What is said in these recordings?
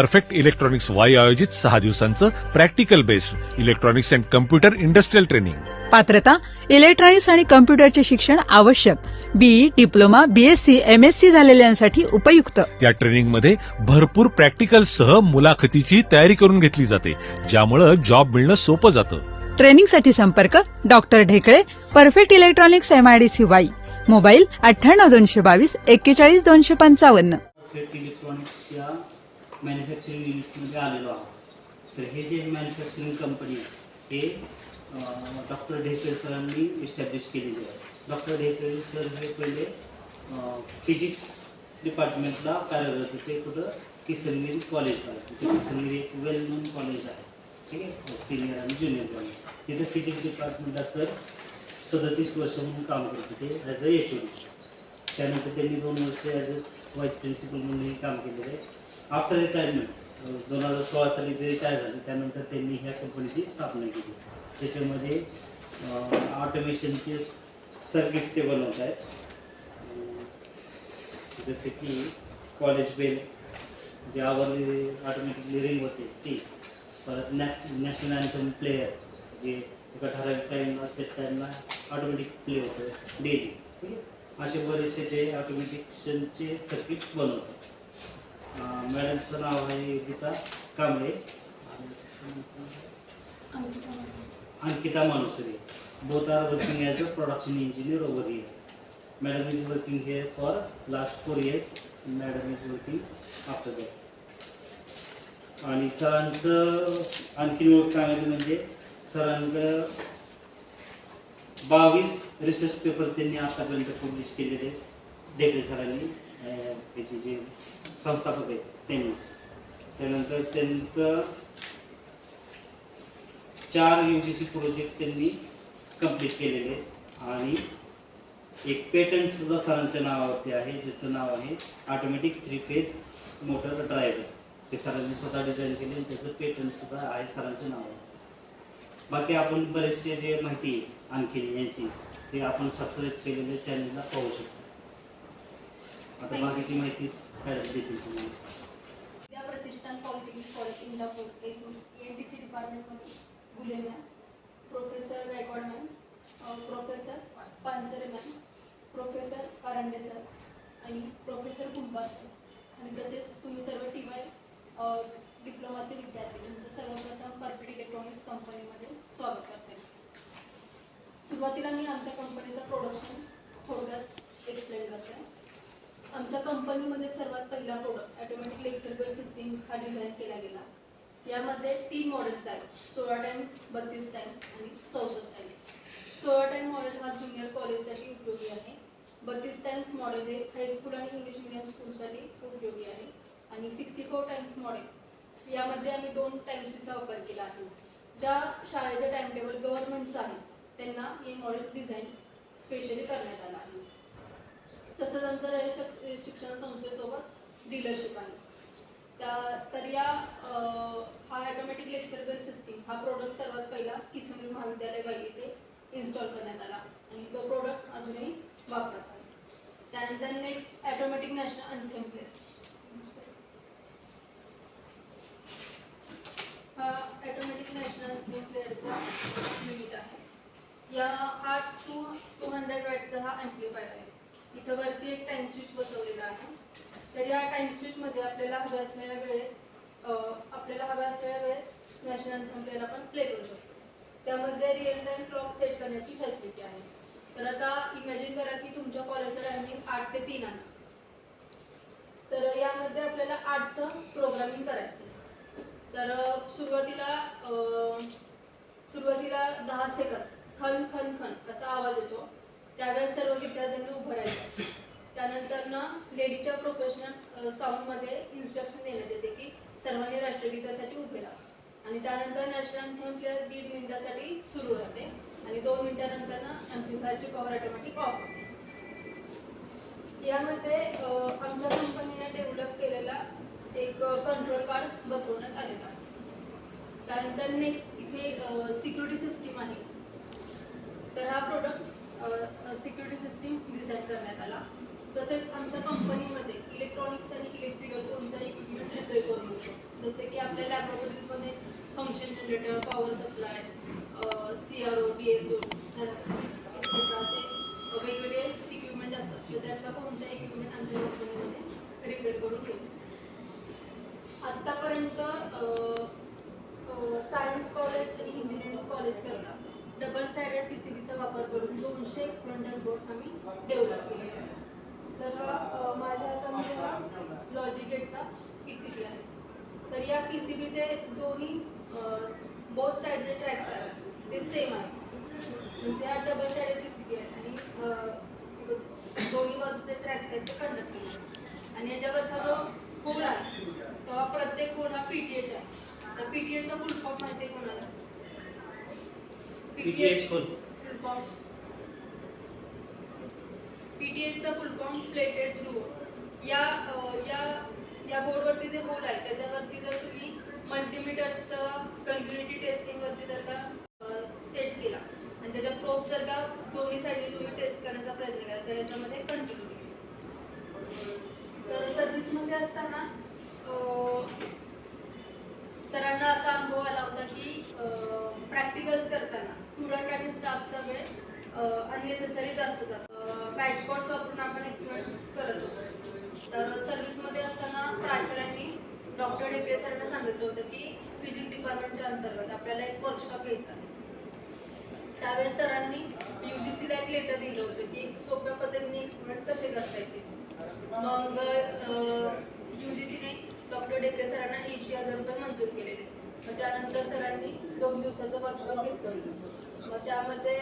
Perfect electronics Wai आयोजित 6 दिवसांचं practical based electronics and computer industrial training. पात्रता इलेक्ट्रॉनिक्स आणि कम्प्युटरचे शिक्षण आवश्यक. बीई, डिप्लोमा, बीएससी, एमएससी झालेल्यांसाठी उपयुक्त. या ट्रेनिंगमध्ये भरपूर प्रॅक्टिकल सह मुलाखतीची तयारी करून घेतली जाते, ज्यामुळे जॉब मिळणं सोपं जातं. ट्रेनिंगसाठी संपर्क doctor Dhekale, perfect electronics, MIDC Wai. Mobile 98 222 41 255. Perfect electronics या मॅन्युफॅक्चरिंग युनिटमध्ये आलेलो आहोत. तर हे जे मॅन्युफॅक्चरिंग कंपनी आहे हे डॉक्टर ढेकळे सरांनी इस्टॅब्लिश केलेली आहे. डॉक्टर ढेकळे सर हे पहिले फिजिक्स डिपार्टमेंटला कार्यरत होते. कुठं किसनगिरी कॉलेजला. किसनगिरी एक वेल नोन कॉलेज आहे, ठीक आहे, सिनियर आणि ज्युनियर कॉलेज. तिथे फिजिक्स डिपार्टमेंटला सर 37 वर्ष म्हणून काम करत होते ॲज अ HOD. त्यानंतर त्यांनी 2 वर्ष ॲज अ व्हाईस प्रिन्सिपल म्हणूनही काम केलेलं आहे. आफ्टर रिटायरमेंट 2016 साली ते रिटायर झाले. त्यानंतर त्यांनी ह्या कंपनीची स्थापना केली. त्याच्यामध्ये ऑटोमेशनचे सर्किट्स ते बनवत आहेत, जसे की कॉलेज बेल जे आवरली ऑटोमॅटिकली रिंग होते ती, परत नॅशनल अँथम प्लेयर जे एका ठराविक टाईमला सेट टाईमला ऑटोमॅटिक प्ले होतं डेली, ठीक आहे. असे बरेचसे ते ऑटोमॅटिक्सचे सर्किट्स बनवतात. मॅडमचं नाव आहे Gita Kamble, Ankita मानुसरे. Both are working as a production engineer over here. Madam is working here for last 4 years. Madam is working after that. आणि सरांचं आणखीन ओळख सांगायची म्हणजे सरांकडं 22 रिसर्च पेपर त्यांनी आतापर्यंत पब्लिश केलेले ढेकळे सरांनी, त्याचे जे संस्थापक आहेत त्यांनी. त्यानंतर त्यांचं 4 UGC प्रोजेक्ट त्यांनी कंप्लीट केलेले आणि एक पेटंट सुद्धा सरांच्या नावावरती आहे, ज्याचं नाव आहे ऑटोमॅटिक 3 फेज मोटर ड्रायव्हर. ते सरांनी स्वतः डिझाईन केले आणि त्याचं पेटंट सुद्धा आहे सरांच्या नावावर. बाकी आपण बरेचसे जे माहिती आणखी यांची ते आपण सबस्क्राईब केलेल्या चॅनलला पाहू शकतो. आता बाकीची माहिती काय देतील तुम्हाला. विद्या प्रतिष्ठान पॉलिटेक्निक कॉलेज इंदापूर येथून ENTC डिपार्टमेंटमध्ये Gule ma'am, professor Gaikwad ma'am, professor Pansare ma'am, professor Karande sir आणि प्रोफेसर कुंभा सर, आणि तसेच तुम्ही सर्व TY डिप्लोमाचे विद्यार्थी तुमचं सर्वप्रथम परफेक्ट इलेक्ट्रॉनिक्स कंपनीमध्ये स्वागत करते. सुरुवातीला मी आमच्या कंपनीचं प्रोडक्शन थोडक्यात एक्सप्लेन करते. आमच्या कंपनीमध्ये सर्वात पहिला product automatic lecture bed system हा डिझाईन केला गेला. यामध्ये 3 मॉडेल्स आहेत, 16 टाइम, 32 टाइम आणि 64 टाइम. 16 टाइम मॉडेल हा ज्युनियर कॉलेजसाठी उपयोगी आहे. 32 टाइम्स मॉडेल हे हायस्कूल आणि इंग्लिश मिडियम स्कूलसाठी उपयोगी आहे. आणि 64 टाइम्स मॉडेल यामध्ये आम्ही 2 टाइम्सचा वापर केला आहे. ज्या शाळेचं टाइमटेबल गव्हर्नमेंटचं आहे त्यांना हे मॉडेल डिझाईन स्पेशली करण्यात आलं आहे. तसंच आमचं रयत शिक्षण संस्थेसोबत डीलरशिप आहे. तर या हा ऑटोमॅटिक लेक्चर बेल सिस्टीम हा प्रोडक्ट सर्वात पहिला किसनगिरी महाविद्यालय वाई येथे इन्स्टॉल करण्यात आला आणि तो प्रोडक्ट अजूनही वापरत आहे. त्यानंतर next automatic national anthem player. हा ऑटोमॅटिक नॅशनल अँथेम प्लेयरचा युनिट आहे. हा 200 वॅटचा हा ॲम्प्लिफायर आहे. इथं वरती एक टाइम स्विच बसवलेला आहे. तर या टाइम स्विचमध्ये आपल्याला हव्या असलेल्या वेळेत नॅशनल अँथम प्लेयर आपण प्ले करू शकतो. त्यामध्ये रिअल टाइम क्लॉक सेट करण्याची फॅसिलिटी आहे. तर आता इमॅजिन करा की तुमच्या कॉलेजचं टायमिंग 8 ते 3 आहे. तर यामध्ये आपल्याला 8चं प्रोग्रामिंग करायचं आहे. तर सुरुवातीला 10 सेकंद खन खन खन असा आवाज येतो. त्यावेळेस सर्व विद्यार्थ्यांनी उभं राहायचं असतं. त्यानंतर लेडीच्या प्रोफेशनल साऊंडमध्ये इन्स्ट्रक्शन देण्यात येते की सर्वांनी राष्ट्रगीतासाठी उभे राहा. आणि त्यानंतर नॅशनल अँथेम प्लेयर 1.5 मिनिटासाठी सुरू राहते आणि 2 मिनिटानंतर ॲम्प्लिफायरची पॉवर ऑटोमॅटिक ऑफ होते. यामध्ये आमच्या कंपनीने डेव्हलप केलेला एक कंट्रोल कार्ड बसवण्यात आलेला आहे. त्यानंतर नेक्स्ट इथे सिक्युरिटी सिस्टीम आहे. तर हा प्रोडक्ट सिक्युरिटी सिस्टीम डिझाईन करण्यात आला. तसेच आमच्या कंपनीमध्ये इलेक्ट्रॉनिक्स आणि इलेक्ट्रिकल कोणताही इक्विपमेंट रिपेअर करू शकतो. जसे की आपल्या लॅबोरेटरीजमध्ये function generator, power supply, CRO, DSO etcetera असे वेगवेगळे इक्विपमेंट असतात. तर त्यातला कोणता इक्विपमेंट आमच्या कंपनीमध्ये रिपेअर करून घेतो. आत्तापर्यंत सायन्स कॉलेज आणि इंजिनिअरिंग कॉलेज करता डबल सायडेड PCBचा वापर करून 200 एक्सपेरिमेंटल बोर्ड्स आम्ही डेव्हलप केलेले आहेत. तर माझ्या हातामध्ये हा लॉजिकेटचा PCB आहे. तर या PCBचे दोन्ही बोथ साईड जे ट्रॅक्स आहेत ते सेम आहे. म्हणजे हा डबल सायडेड PCB आहे आणि दोन्ही बाजूचे ट्रॅक्स आहेत ते कंडक्टिंग आहे. आणि याच्यावरचा जो होल आहे तो हा प्रत्येक होल हा PTH आहे. तर PTH चा फुल फॉर्म माहिती आहे कोणाला? PTH फुल फॉर्म PTH चा फुल फॉर्म प्लेटेड थ्रू. या बोर्डवरती जे होल आहे त्याच्यावरती जर तुम्ही मल्टीमीटरचं कंटिन्युटी टेस्टिंग वरती जर का सेट केला आणि त्याच्या प्रोब जर का दोन्ही साईडने तुम्ही टेस्ट करण्याचा प्रयत्न केला तर याच्यामध्ये कंटिन्युटी. तर सर्व्हिसमध्ये असताना सरांना असा अनुभव आला होता की प्रॅक्टिकल्स करताना स्टुडंट आणि स्टाफचा वेळ अननेसेसरी जास्त जातो. बॅच कोड्स वापरून आपण एक्सपेरिमेंट करत होतो. तर सर्व्हिसमध्ये असताना प्राचार्यांनी डॉक्टर ढेकळे सरांना सांगितलं होतं की फिजिक्स डिपार्टमेंटच्या अंतर्गत आपल्याला एक वर्कशॉप घ्यायचा. त्यावेळेस सरांनी UGCला एक लेटर दिलं होतं की सोप्या पद्धतीने एक्सपेरिमेंट कसे करता येतील. मग UGCने डॉक्टर ढेकळे सरांना 80,000 रुपये मंजूर केलेले. मग त्यानंतर सरांनी 2 दिवसाचं वर्कशॉप घेतलं होतं. मग त्यामध्ये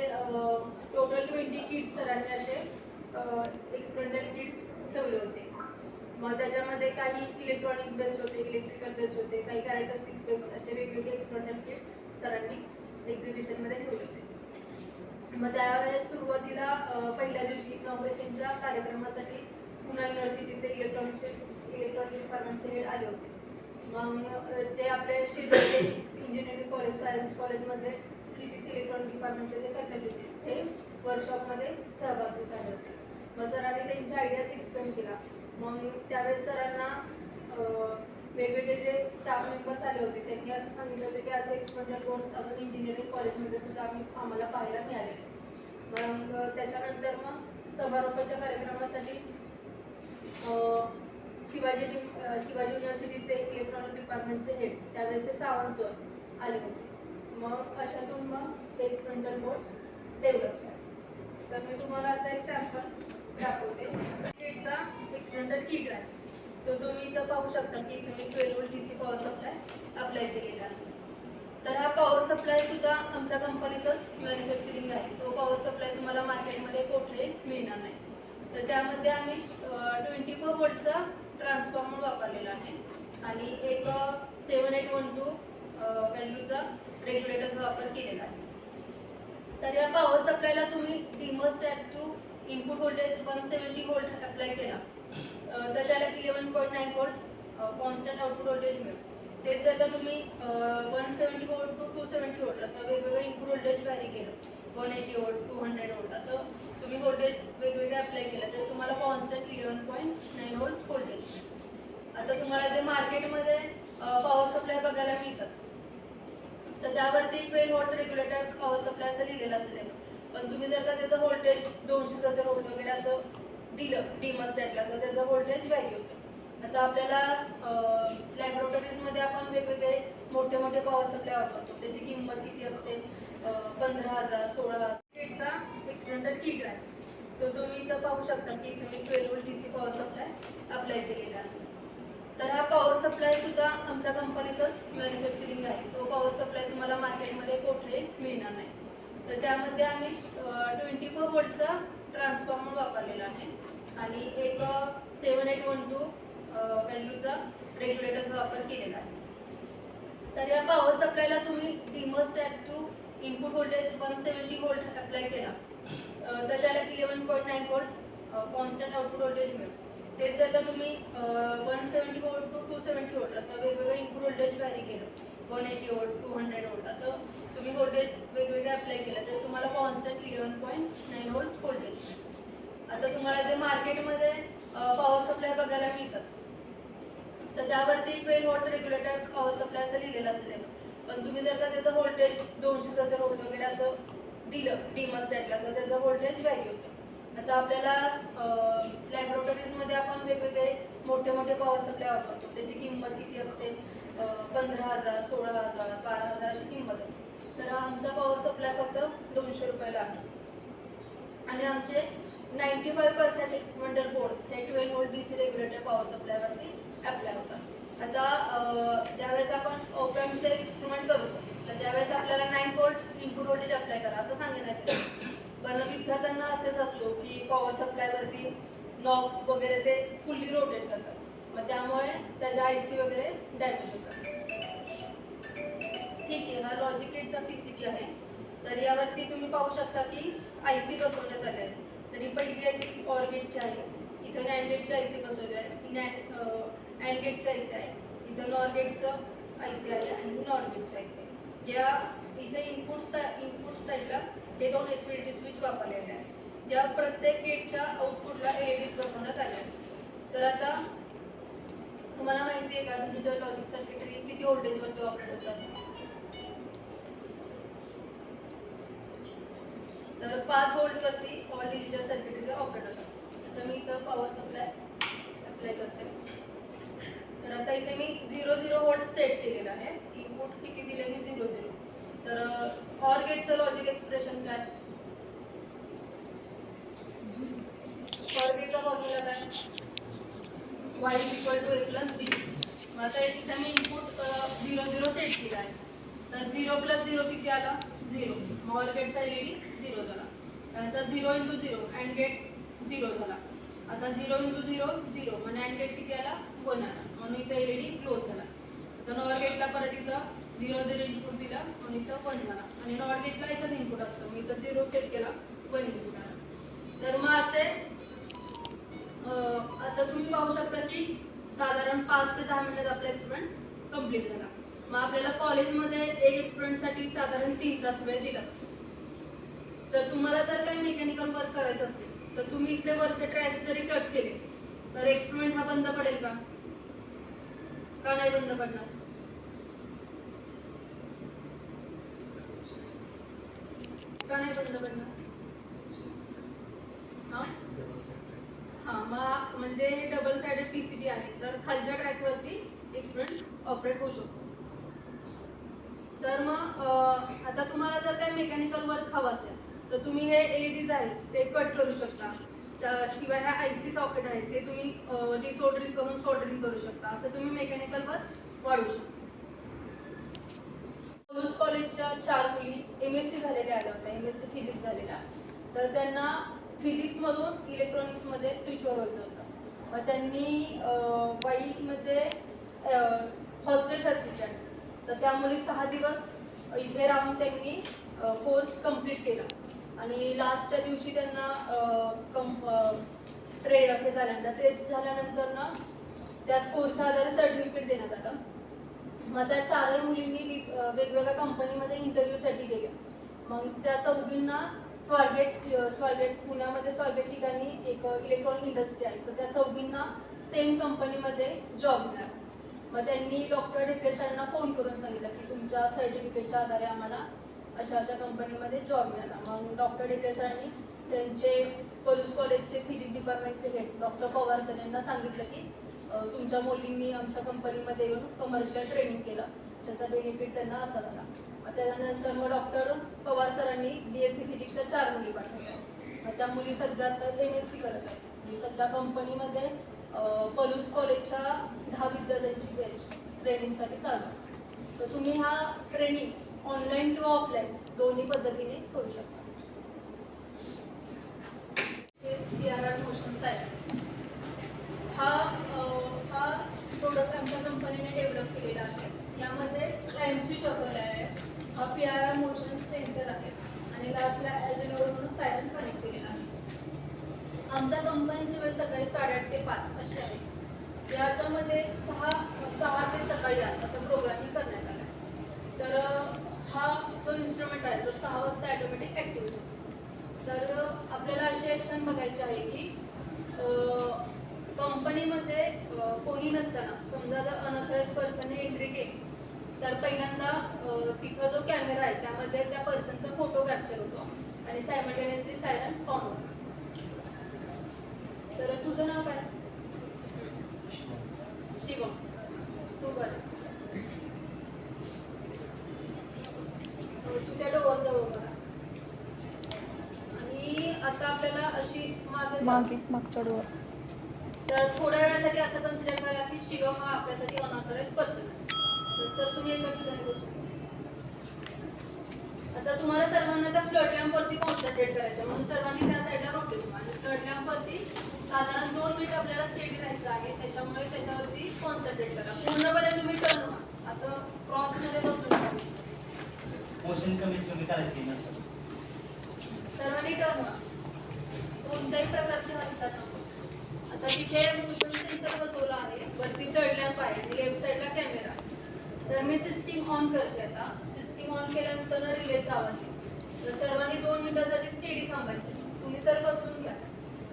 टोटल 20 किट्स सरांनी असे एक्सपेरिमेंटल किट्स ठेवले होते. मग त्याच्यामध्ये काही इलेक्ट्रॉनिक बेस्ड होते, इलेक्ट्रिकल बेस्ड होते, काही कॅरेक्टरिस्टिक बेस्ड असे वेगवेगळे एक्सपेरिमेंटल किट्स सरांनी एक्झिबिशनमध्ये ठेवले होते. मग त्यावेळेस सुरुवातीला पहिल्या दिवशी इनॉग्रेशनच्या कार्यक्रमासाठी पुणे युनिव्हर्सिटीचे इलेक्ट्रॉनिक डिपार्टमेंटचे हेड आले होते. मग जे आपले शेजारचे इंजिनिअरिंग कॉलेज, सायन्स कॉलेजमध्ये फिजिक्स इलेक्ट्रॉनिक डिपार्टमेंटचे जे फॅकल्टी होते ते वर्कशॉपमध्ये सहभागी झाले होते. मग सरांनी त्यांची आयडियाज एक्सप्लेन केला. मग त्यावेळेस सरांना वेगवेगळे जे स्टाफ मेंबर्स आले होते त्यांनी असं सांगितलं होतं की असे एक्सपेरिमेंटल कोर्स अजून इंजिनिअरिंग कॉलेजमध्ये सुद्धा आम्हाला पाहायला मिळाले. मग त्याच्यानंतर मग समारोपाच्या कार्यक्रमासाठी शिवाजी युनिव्हर्सिटीचे इलेक्ट्रॉनिक डिपार्टमेंटचे हेड त्यावेळेसचे सावंत सर आले होते. मग अशातून मग ते एक्सपेरिमेंटल कोर्स डेव्हलप झाले. तर मी तुम्हाला आता एक सॅम्पल दाखवते. किटचा एक्सपेरिमेंटल किट आहे तो तुम्ही इथं पाहू शकता की इथे 12 volt DC power supply apply केलेला आहे. तर हा पॉवर सप्लाय सुद्धा आमच्या कंपनीचाच मॅन्युफॅक्चरिंग आहे. तो पॉवर सप्लाय तुम्हाला मार्केटमध्ये कुठे मिळणार नाही. तर त्यामध्ये आम्ही 24 व्होल्टचा ट्रान्सफॉर्मर वापरलेला आहे आणि एक 7812 व्हॅल्यूचा रेग्युलेटरचा वापर केलेला आहे. तर या पॉवर सप्लायला तुम्ही dimmerstat through input voltage 170 volt apply केला तर त्याला 11.9 व्होल्ट कॉन्स्टंट आउटपुट व्होल्टेज मिळेल. तेच जर का तुम्ही 170 व्होल्ट टू 270 व्होल्ट असं वेगवेगळं इनपुट व्होल्टेज व्हॅरी केलं, 180 व्होल्ट 200 व्होल्ट असं तुम्ही व्होल्टेज वेगवेगळे अप्लाय केलं तर तुम्हाला कॉन्स्टंट 11.9 व्होल्ट व्होल्टेज. आता तुम्हाला जे मार्केटमध्ये पॉवर सप्लाय बघायला मिळतात तर त्यावरती 12 व्होल्ट रेग्युलेटर पॉवर सप्लाय असं लिहिलेलं असेल. पण तुम्ही जर का त्याचं व्होल्टेज 270 व्होल्ट वगैरे असं दिलं डिमोस्टॅटला तर त्याचं व्होल्टेज व्हॅरी होतं. आता आपल्याला लॅबोरेटरीजमध्ये आपण वेगवेगळे मोठे पॉवर सप्लाय वापरतो. त्याची किंमत किती असते? 15,000, 16,000. किटचा एक्सपेरिमेंटल किट आहे तो तुम्ही इथं पाहू शकता की इथे 12 volt DC power supply apply केलेला आहे. तर हा पॉवर सप्लाय सुद्धा आमच्या कंपनीचाच मॅन्युफॅक्चरिंग आहे. तो पॉवर सप्लाय तुम्हाला मार्केटमध्ये कुठे मिळणार नाही. तर त्यामध्ये आम्ही 24 व्होल्टचा ट्रान्सफॉर्मर वापरलेला आहे आणि एक 7812 व्हॅल्यूचा रेग्युलेटरचा वापर केलेला आहे. तर या पॉवर सप्लायला तुम्ही dimmerstat through input voltage 170 volt apply केला तर त्याला 11.9 व्होल्ट कॉन्स्टंट आउटपुट व्होल्टेज मिळेल. तेच जर का तुम्ही 170 व्होल्ट टू 270 व्होल्ट असं वेगवेगळं इनपुट व्होल्टेज व्हॅरी केलं, 180 व्होल्ट 200 व्होल्ट असं तुम्ही व्होल्टेज वेगवेगळे अप्लाय केलं तर तुम्हाला कॉन्स्टंट 11.9 व्होल्ट व्होल्टेज. आता तुम्हाला जे मार्केटमध्ये पॉवर सप्लाय बघायला मिळतात तर त्यावरती 12 वॉट रेग्युलेटर पॉवर सप्लाय असं लिहिलेलं असेल. पण तुम्ही जर का त्याचं व्होल्टेज 270 वोल्ट वगैरे असं दिलं डिमॉस्टॅटला तर त्याचं व्होल्टेज व्हॅरी होतं. आता आपल्याला लॅबोरेटरीजमध्ये आपण वेगवेगळे मोठे मोठे पॉवर सप्लाय वापरतो. त्याची किंमत किती असते? 15,000, 16,000, 12,000 अशी किंमत असते. तर आमचा पॉवर सप्लाय फक्त 200 रुपयाला आहे. आणि आमचे 95% एक्सपेरिमेंटल बोर्ड्स हे 12 वोल्ट DC रेग्युलेटर पॉवर सप्लायवरती अप्लाय होतात. आता ज्यावेळेस आपण ऑपरॅम्पचे एक्सपेरिमेंट करतो तर त्यावेळेस आपल्याला 9 वोल्ट इनपुट व्होल्टेज अप्लाय करा असं सांगण्यात येतं. पण विद्यार्थ्यांना असेच असतो की पॉवर सप्लायवरती नॉब वगैरे ते फुल्ली रोटेट करतात. मग त्यामुळे त्याच्या IC वगैरे डॅमेज होतात. ठीक आहे, हा लॉजिक गेटचा PCB आहे. तर यावरती तुम्ही पाहू शकता की IC बसवण्यात आले आहे. तरी पहिली IC OR गेटची आहे, इथं NAND गेटची IC बसवली आहे, AND गेटची IC आहे, इथं NOR गेटचं IC आहे आणि ही NOR गेटची IC आहे. ज्या इथे इनपुट साईडला हे 2 SPDT स्विच वापरलेले आहेत. या प्रत्येक गेटच्या आउटपुटला LEDs बसवण्यात आले आहेत. तर आता तुम्हाला माहिती आहे का डिजिटल लॉजिक सर्किटरी किती व्होल्टेजवरती ऑपरेट होतात? तर 5 व्होल्टवरती ऑल डिजिटल सर्किटरीज ऑपरेट होतात. आता मी इथं पॉवर सप्लाय अप्लाय करते. तर आता इथे मी 0 वोल्ट सेट केलेला आहे. इनपुट किती दिले मी 0. तर OR गेटचं लॉजिक एक्सप्रेशन काय? OR गेटचा फॉर्म्युला काय? Y = A + B. आता इथे मी इनपुट 0 सेट केला आहे. तर 0 + 0 किती आला? 0. मग OR गेटचा LED 0 झाला. आता 0 × 0 AND गेट 0 झाला. आता 0 × 0 0. मग AND गेट किती आला? 1 आला. म्हणून इथं LED क्लोज झाला. तर NOR गेटला परत इथं 0 इनपुट दिला म्हणून इथं 1 झाला. आणि NOR गेटला एकच इनपुट असतो. मी इथं 0 सेट केला 1 इनपुट आला. तर मग असे आता तुम्ही पाहू शकता की साधारण 5 ते 10 मिनिटात आपला एक्सपेरिमेंट कंप्लीट झाला. मग आपल्याला कॉलेजमध्ये एक एक्सपेरिमेंटसाठी साधारण 3 तास वेळ दिला. तर तुम्हाला जर काही मेकॅनिकल वर्क करायचं असेल तर तुम्ही इथले वरचे ट्रॅक्स जरी कट केले तर एक्सपेरिमेंट हा बंद पडेल का? का नाही बंद पडणार? का नाही बंद पडणार? मग म्हणजे हे डबल साइडेड PCB आहे. तर खालच्या ट्रॅकवरती एक्सपेरिमेंट ऑपरेट होऊ शकतो. तर मग आता तुम्हाला जर काही मेकॅनिकल वर्क हवं असेल तर तुम्ही हे LEDs आहेत ते कट करू शकता. शिवाय हा IC सॉकेट आहे ते तुम्ही डिसोल्डरिंग करून सोल्डरिंग करू शकता. असं तुम्ही मेकॅनिकल वर्क वाढवू शकता. पोलूस कॉलेजच्या 4 मुली MSc झालेल्या आल्या होत्या, MSc फिजिक्स झालेल्या. तर त्यांना फिजिक्समधून इलेक्ट्रॉनिक्समध्ये स्विचवर व्हायचं होतं. मग त्यांनी वाईमध्ये हॉस्टेल फॅसिलिटी आहे. तर त्यामुळे 6 दिवस इथे राहून त्यांनी कोर्स कंप्लीट केला. आणि लास्टच्या दिवशी त्यांना हे झाल्यानंतर टेस्ट झाल्यानंतर ना त्या स्कोरच्या आधारे सर्टिफिकेट देण्यात आलं. मग त्या 4 मुलींनी वेगवेगळ्या कंपनीमध्ये इंटरव्ह्यूसाठी गेल्या. मग त्या चौघींना स्वारगेट पुण्यामध्ये स्वारगेट ठिकाणी एक इलेक्ट्रॉनिक इंडस्ट्री आहे. तर त्या चौघींना सेम कंपनीमध्ये जॉब मिळाला. मग त्यांनी डॉक्टर ढेकळे सरांना फोन करून सांगितलं की तुमच्या सर्टिफिकेटच्या आधारे आम्हाला अशा कंपनीमध्ये जॉब मिळाला. मग डॉक्टर ढेकळे सरांनी त्यांचे पोलूस कॉलेजचे फिजिक्स डिपार्टमेंटचे हेड डॉक्टर पवार सर यांना सांगितलं की तुमच्या मुलींनी आमच्या कंपनीमध्ये येऊन कमर्शियल ट्रेनिंग केलं, त्याचा बेनिफिट त्यांना असा झाला. त्यानंतर मग डॉक्टर पवार सरांनी BSc फिजिक्सच्या 4 मुली पाठवल्या. मग त्या मुली सध्या MSc करत आहेत. ही सध्या कंपनीमध्ये पोलूस कॉलेजच्या 10 विद्यार्थ्यांची बॅच ट्रेनिंगसाठी चालू. तर तुम्ही हा ट्रेनिंग ऑनलाईन किंवा ऑफलाईन दोन्ही पद्धतीने करू शकता. PRR मोशन सायकल हा प्रोडक्ट आमच्या कंपनीने डेव्हलप केलेला आहे. यामध्ये टाइम स्विच वापरलेला आहे. हा PRR मोशन सेन्सर आहे आणि लास्टला ॲझिनोड म्हणून सायरन कनेक्ट केलेला आहे. आमच्या कंपनीची वेळ सकाळी 8:30 ते 5 अशी आहे. याच्यामध्ये 6 ते सकाळी 8 असं प्रोग्रामिंग करण्यात आलं आहे. तर हा जो इन्स्ट्रुमेंट आहे तो 6 वाजता ॲटोमॅटिक ॲक्टिव्हेट होतो. तर आपल्याला अशी ॲक्शन बघायची आहे की कंपनीमध्ये कोणी नसताना समजा जर अनऑथराइज पर्सनने एंट्री केली तर पहिल्यांदा तिथं जो कॅमेरा आहे त्यामध्ये त्या पर्सनचा फोटो कॅप्चर होतो आणि सायमल्टेनियसली सायरन ऑन होतो. तर तुझं नाव काय? शिवम. तू बरं तू त्या डोअर जवळ करा आणि आता आपल्याला अशी मागच्या डोअर. तर थोड्या वेळासाठी असं कन्सिडर करा की शिवम हा आपल्यासाठी अनऑथराइज पर्सन आहे. तर सर तुम्ही एका ठिकाणी बसून आता तुम्हाला सर्वांना त्या फ्लड लॅम्पवरती कॉन्सन्ट्रेट करायचं म्हणून सर्वांनी त्या साईडला रोटेट व्हा आणि फ्लड लॅम्पवरती साधारण 2 मिनिट आपल्याला स्टेडी राहायचं आहे. त्याच्यामुळे त्याच्यावरती कॉन्सन्ट्रेट करा. पूर्णपणे तुम्ही टर्न व्हा, असं क्रॉसमध्ये बसून राहा. मोशन कमीत कमी करायची नंतर सर्वांनी टर्न व्हा, कोणत्याही प्रकारची हालचाल नको. आता तिथे मोशन सेन्सर बसवला आहे, वरती फ्लड लॅम्प आहे आणि लेफ्ट साईडला कॅमेरा आहे. तर मी सिस्टीम ऑन करते. आता सिस्टीम ऑन केल्यानंतर रिलेचा आवाज येईल. तर सर्वांनी 2 मिनिटासाठी स्टेडी थांबायचं. तुम्ही सर बसून घ्या,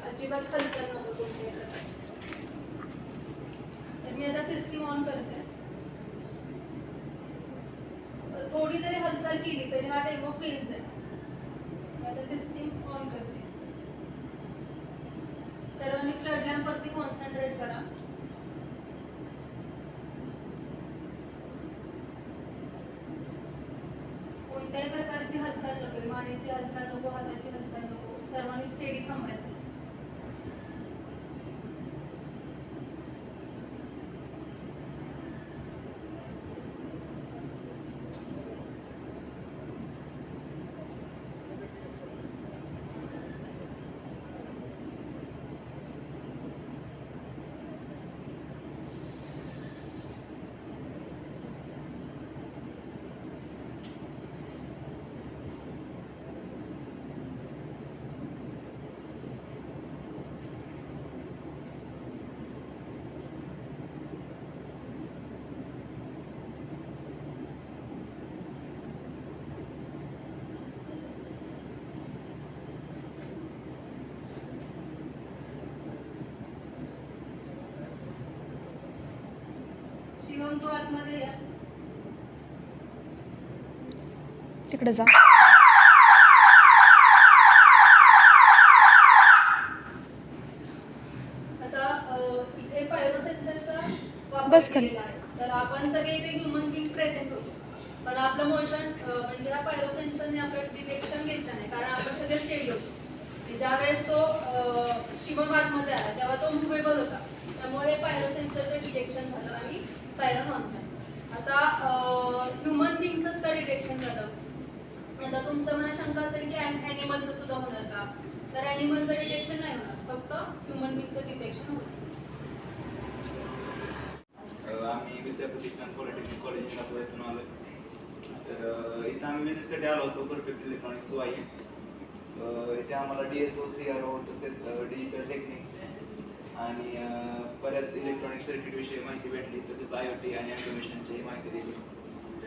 अजिबात हालचाल नको कोणत्याही प्रकारची. तर मी आता सिस्टीम ऑन करते. थोडी जरी हालचाल केली तरी हा डेमो फेल जाईल. आता सिस्टीम ऑन करते. सर्वांनी फ्लड लॅम्पवरती कॉन्सन्ट्रेट करा. कोणत्याही प्रकारची हालचाल नको, मानेची हालचाल नको, हाताची हालचाल नको. सर्वांनी स्टेडी थांबायचं. शिवम तू आतमध्ये या. तिकडे जा. आता इथे पायरोसेन्सरचा वापर बस खाली. केलेला आहे. तर आपण सगळे इथे ह्युमन बिंग प्रेझेंट होतो, पण आपलं मोशन म्हणजे हा पायरोसेन्सरने आपलं डिटेक्शन घेतलं नाही, कारण आपण सगळे स्टेडी होतो. ज्या वेळेस तो शिवम आतमध्ये आला तेव्हा तो मुव्हेबल होता, त्यामुळे पायरोसेन्सरचं डिटेक्शन झालं आणि सायरन ऑन झालं. आता ह्युमन बिंगचंच का डिटेक्शन झालं? आता तुमच्या मनात शंका असेल की ॲनिमलचं सुद्धा होणार का? तर ॲनिमलचं डिटेक्शन नाही होणार, फक्त ह्युमन बिंगचं डिटेक्शन होणार. आम्ही विद्याप्रतिष्ठान पॉलिटेक्निक कॉलेज इंदापूर येथून आलो. तर इथं आम्ही विजिटसाठी आलो होतो परफेक्ट इलेक्ट्रॉनिक्स वाई. इथे आम्हाला DSO CRO तसेच डिजिटल टेक्निक्स आणि बऱ्याच इलेक्ट्रॉनिक सर्किटविषयी माहिती भेटली, तसेच IoT आणि ऑटोमेशनची माहिती दिली.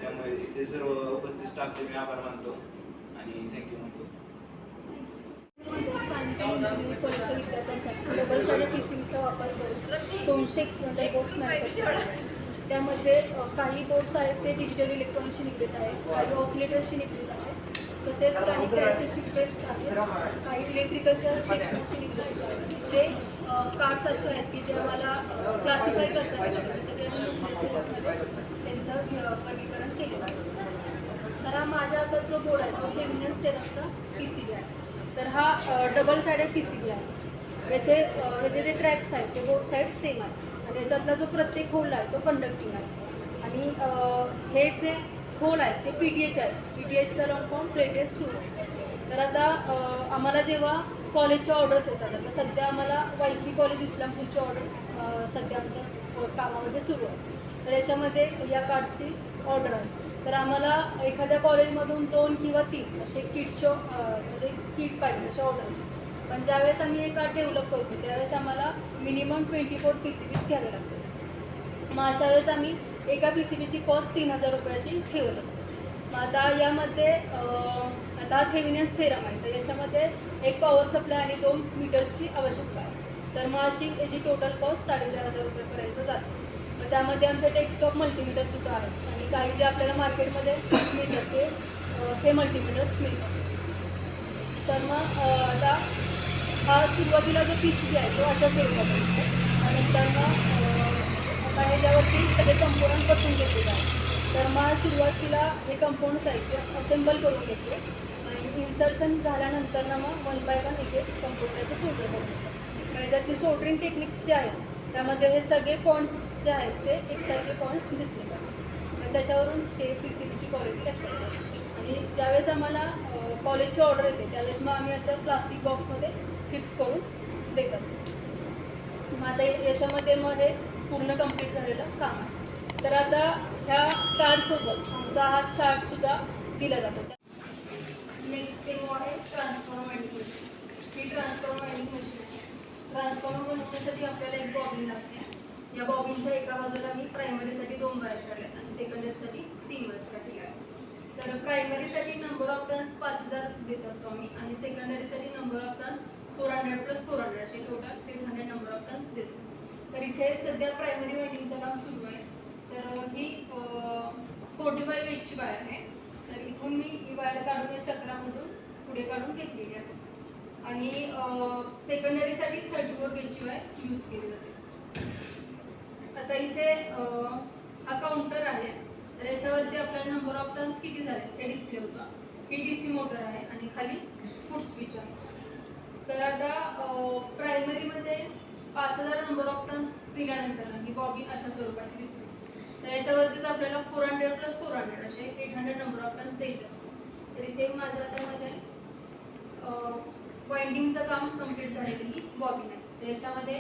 त्यामुळे इथे सर्व उपस्थित स्टाफचे मी आभार मानतो आणि थँक्यू म्हणतो. सायन्स अँड इंजिनिअरिंग कॉलेजच्या विद्यार्थ्यांसाठी डबल साइडेड PCBचा वापर करून 200 एक्सपेरिमेंटल बोर्ड्स मॅन्युफॅक्चर. त्यामध्ये काही बोर्ड्स आहेत ते डिजिटल इलेक्ट्रॉनिक्सशी निगडीत आहेत, काही ऑसिलेटर्सशी निगडीत आहेत, तसेच काही कॅरेक्टरिस्टिक टेस्ट आहेत, काही इलेक्ट्रिकलच्या सेक्शनशी निगडीत आहेत. जे कार्ड्स असे आहेत की जे आम्हाला क्लासिफाय करता येतात, जसं की आम्ही बिझनेसेसमध्ये त्यांचं वर्गीकरण केलेलं आहे. तर हा माझ्या हातात जो बोर्ड आहे तो थेव्हिनियन थेरमचा PCB आहे. तर हा डबल साइडेड PCB आहे. याचे जे ट्रॅक्स आहेत ते बोथ साईड सेम आहे आणि याच्यातला जो प्रत्येक होल आहे तो कंडक्टिंग आहे. आणि हे जे होल आहेत ते PTH आहेत. PTHचा लॉंग फॉर्म प्लेटेड थ्रू. तर आता आम्हाला जेव्हा कॉलेजच्या ऑर्डर्स येतात, आता सध्या आम्हाला YC कॉलेज इस्लामपूरची ऑर्डर सध्या आमच्या कामामध्ये सुरू आहे. तर याच्यामध्ये या कार्ड्सची ऑर्डर आहे. तर आम्हाला एखाद्या कॉलेजमधून 2 किंवा 3 असे किट्सचे म्हणजे किट पाहिजे असे ऑर्डर होते. पण ज्यावेळेस आम्ही हे कार्ड डेव्हलप करतो त्यावेळेस आम्हाला मिनिमम 24 PCBs घ्यावे लागतात. मग अशा वेळेस आम्ही एका PCBची कॉस्ट 3000 रुपयाची ठेवत असतो. मग आता यामध्ये आता थेव्हिनियन थेरम आहे, तर याच्यामध्ये एक पॉवर सप्लाय आणि 2 मीटर्सची आवश्यकता आहे. तर मग अशी याची टोटल कॉस्ट 4,500 रुपयेपर्यंत जाते. मग त्यामध्ये आमचे डेस्कटॉप मल्टीमीटरसुद्धा आहेत आणि काही जे आपल्याला मार्केटमध्ये मिळतात हे मल्टीमीटर्स मिळतात. तर मग आता हा सुरुवातीला जो PC आहे तो अशा स्वरूपात असतो. त्यानंतर मग आता ह्याच्यावरती सगळे कंपोनंट बसून घेतलेले आहे. तर मग सुरुवातीला हे कंपाऊंड साहित्य असेंबल करून घ्यायचे आणि इन्सर्शन झाल्यानंतर ना मग 1 बाय 1 एक कंपाऊंडाचं सोल्डर करायचं. त्याच्यात जे सोल्डरिंग टेक्निक्स जे आहेत त्यामध्ये हे सगळे पॉईंट्स जे आहेत ते एकसारखे पॉईंट दिसले पाहिजे आणि त्याच्यावरून हे PCBची क्वालिटी लक्षात येते. आणि ज्यावेळेस आम्हाला कॉलेजची ऑर्डर येते त्यावेळेस मग आम्ही असं प्लास्टिक बॉक्समध्ये फिक्स करून देत असतो. मग आता याच्यामध्ये मग हे पूर्ण कंप्लीट झालेलं काम आहे. तर आता ह्या कार्डसोबत आमचा हा चार्टसुद्धा दिला जातो. नेक्स्ट डेमो आहे ट्रान्सफॉर्मर वाइंडिंग मशीन. ही ट्रान्सफॉर्मर वाइंडिंग मशीन आहे. ट्रान्सफॉर्मर बनवण्यासाठी आपल्याला एक बॉबिन लागते. या बॉबिनच्या एका बाजूला मी प्रायमरीसाठी 2 वायर्स काढल्यात आणि सेकंडरीसाठी 3 वायर्स काढलेले आहेत. तर प्रायमरीसाठी नंबर ऑफ टर्न्स 5000 देत असतो आम्ही आणि सेकंडरीसाठी नंबर ऑफ टर्न्स 400 + 400 असे टोटल 800 नंबर ऑफ टर्न्स देतो. तर इथे सध्या प्रायमरी वाइंडिंगचं काम सुरू आहे. तर ही 45 गेजची वायर आहे. तर इथून मी ही वायर काढून या चक्रामधून पुढे काढून घेतलेली आहे आणि सेकंडरीसाठी 34 गेजची वायर यूज केली जाते. आता इथे हा काउंटर आहे. तर याच्यावरती आपल्याला नंबर ऑफ टर्न्स किती झाले हे डिस्प्ले होतं. ही DC मोटर आहे आणि खाली फूट स्विच आहे. तर आता प्रायमरीमध्ये 5000 नंबर ऑफ टर्न्स दिल्यानंतर ही बॉबिन अशा स्वरूपाची दिसते. तर याच्यावरतीच आपल्याला 400 + 400 असे 800 नंबर ऑफ टर्न्स द्यायचे असतात. तर इथे माझ्या हातामध्ये वाइंडिंगचं काम कम्प्लीट झालेली ही बॉबिन आहे. तर याच्यामध्ये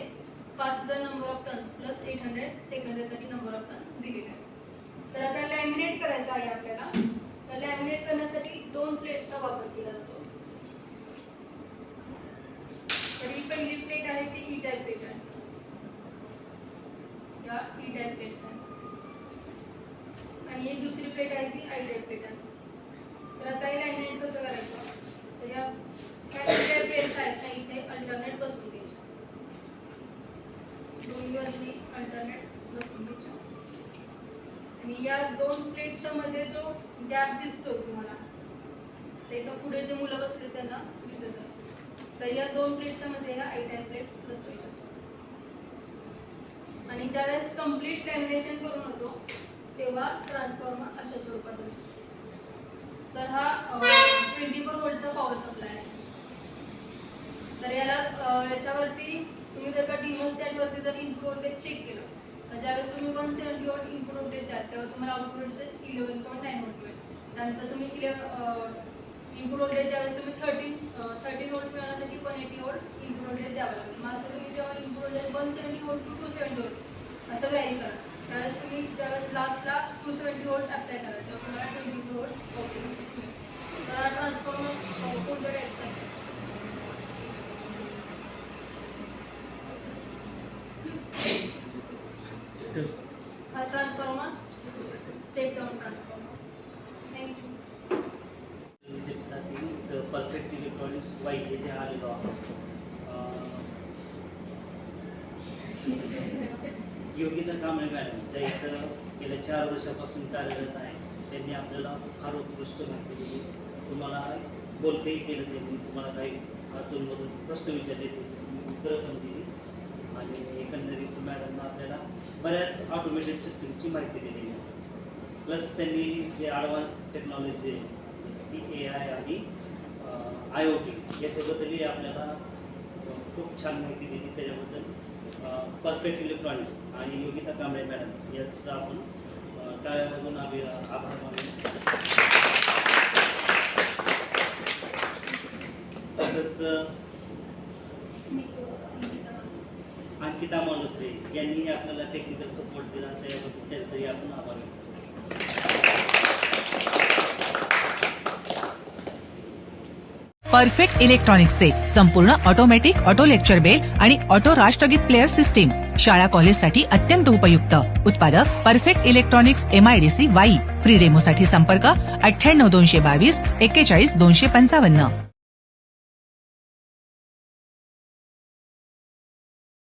5000 नंबर ऑफ टर्न्स प्लस 800 सेकंडरीसाठी नंबर ऑफ टर्न्स दिलेले आहे. तर आता लॅमिनेट करायचं आहे आपल्याला. तर लॅमिनेट करण्यासाठी 2 प्लेट्सचा वापर केला जातो. तर ही पहिली प्लेट आहे ती E टाईप प्लेट आहे. या E टाईप प्लेट्स आहे आणि ही दुसरी प्लेट आहे ती I टाईप प्लेट आहे. तर आता हे लॅमिनेट कसं करायचं. तर या E टाईप प्लेट्स आहेत त्या इथे अल्टरनेट बसवून घ्यायच्या. दोन्ही बाजूनी अल्टरनेट बसवून घ्यायच्या आणि या 2 प्लेट्सच्या मध्ये जो गॅप दिसतो तुम्हाला ते इथं पुढे जे मुलं बसले त्यांना दिसत आहे. तर या 2 प्लेट्सच्या मध्ये ह्या I टाईप प्लेट बसवायच्या असतात आणि ज्यावेळेस कम्प्लीट लॅमिनेशन करून होतो तेव्हा ट्रान्सफॉर्मर अशा स्वरूपाचा दिसतो. तर हा 24 व्होल्टचा पॉवर सप्लाय आहे. तर याच्यावरती तुम्ही जर का डिमोस्टॅटवरती जर इनपुट व्होल्टेज चेक केलं तर ज्यावेळेस तुम्ही 170 व्होल्ट इनपुट व्होल्टेज द्याल तेव्हा तुम्हाला आउटपुट व्होल्टेज 11.9 व्होल्ट मिळेल. त्यानंतर तुम्ही इनपुट व्होल्टेज ज्यावेळेस तुम्ही 13 व्होल्ट मिळवण्यासाठी 180 व्होल्ट इनपुट व्होल्टेज द्यावं लागेल. मग असं तुम्ही जेव्हा input voltage 170 volt to 270 volt असं व्हॅरी करा. त्यावेळेस तुम्ही ज्यावेळेस लास्टला 270 व्होल्ट अप्लाय करा तेव्हा तुम्हाला 24 व्होल्ट आउटपुट व्होल्टेज मिळेल. तर हा ट्रान्सफॉर्मर कोणत्या टाईपचा आहे. हा transformer step down transformer. Thank you. विजिटसाठी इथं परफेक्ट इलेक्ट्रॉनिक्स वाई येथे आलेलो आहोत. योगिता कांबळे मॅडम ज्या इथं गेल्या 4 वर्षापासून कार्यरत आहे त्यांनी आपल्याला फार उत्कृष्ट माहिती दिली. तुम्हाला बोलतेही केलं त्यांनी. तुम्हाला काही अतूनमधून प्रश्न विचारले ते उत्तरं पण दिली आणि एकंदरीत मॅडमनं आपल्याला बऱ्याच ऑटोमेटेड सिस्टीमची माहिती दिलेली आहे. प्लस त्यांनी जे ॲडव्हान्स टेक्नॉलॉजी जसं की AI आणि IoT याच्याबद्दलही आपल्याला खूप छान माहिती दिली. त्याच्याबद्दल परफेक्ट इलेक्ट्रॉनिक्स आणि योगिता कांबळे मॅडम याचा आपण टाळ्यामधून आभार मानू. तसंच अंकिता मालुसरे यांनी आपल्याला टेक्निकल सपोर्ट दिला त्याबद्दल त्यांचंही आपण आभार मानू. परफेक्ट इलेक्ट्रॉनिक्सचे संपूर्ण ऑटोमॅटिक ऑटो लेक्चर बेल आणि ऑटो राष्ट्रगीत प्लेअर सिस्टीम शाळा कॉलेजसाठी अत्यंत उपयुक्त. उत्पादक perfect electronics MIDC Wai. Free डेमोसाठी संपर्क 98 222 41 255.